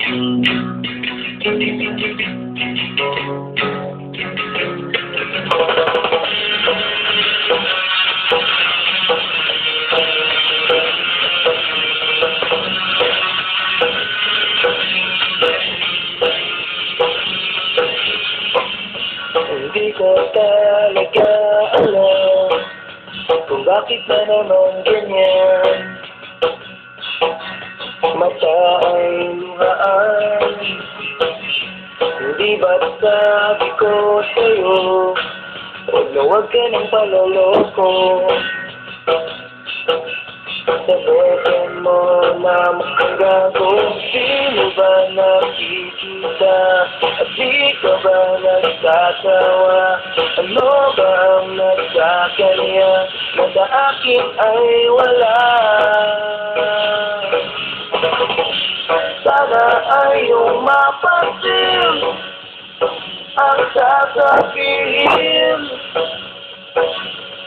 Hindi ko talaga alam kung bakit na naman ganyan. Mata ay luhaan, hindi ba't sabi ko sa'yo, huwag na huwag ka nang paloloko. Sabihin mo na mukhang gago, di mo ba nakikita? At di ka ba nagsasawa? Ano ba ang nagkakanya na sa akin ay wala? Sana ay iyong mapansin ang sasabihin.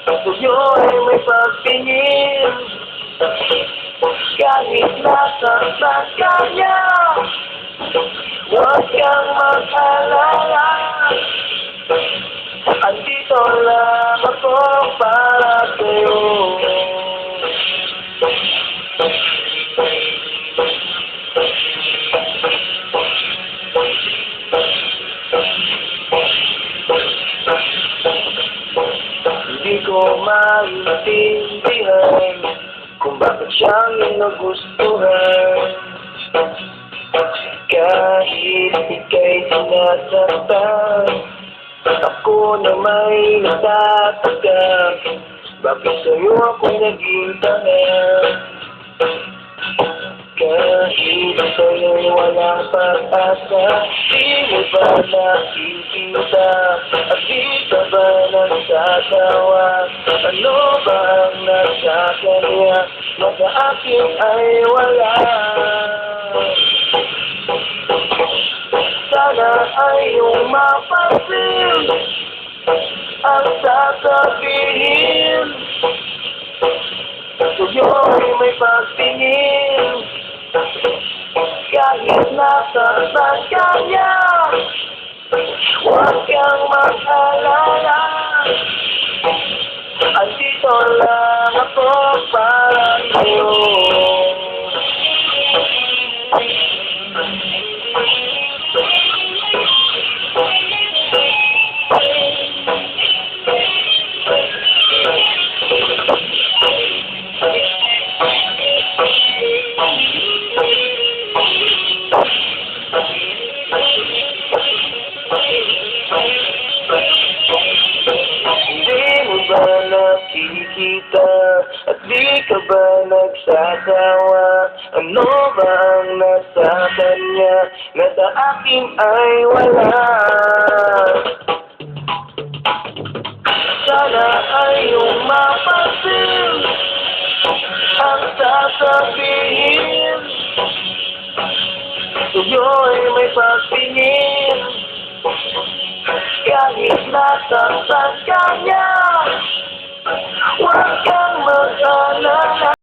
Sa'yo ay may pagtingin, kahit nasasaktan ka niya, huwag kang mag-alala. Andito lang ako para sa'yo. Hindi ko maintindihan kung bakit siyang nagustuhan. Kahit ika'y sinasaktan, ako na may natataka. Bakit sa'yo ako naging tanga? Kahit sa'yo'y walang pag-asa, di mo ba nakikita? At di ka ba nagsasawa? Ano ba ang nagkakanya na sa akin ay wala? Sana ay iyong mapansin ang sasabihin. Sa'yo'y may pagtingin, kahit nasasaktan ka niya, huwag kang mag-alala. Andito lang ako para sa'yo. Hindi mo ba nakikita at di ka ba nagsasawa? Ano ba ang nasa kanya na sa akin ay wala? Sana ay iyong mapansin ang sasabihin. Sa'yo'y may pagtingin, kahit nasasaktan ka niya, huwag kang mag-alala.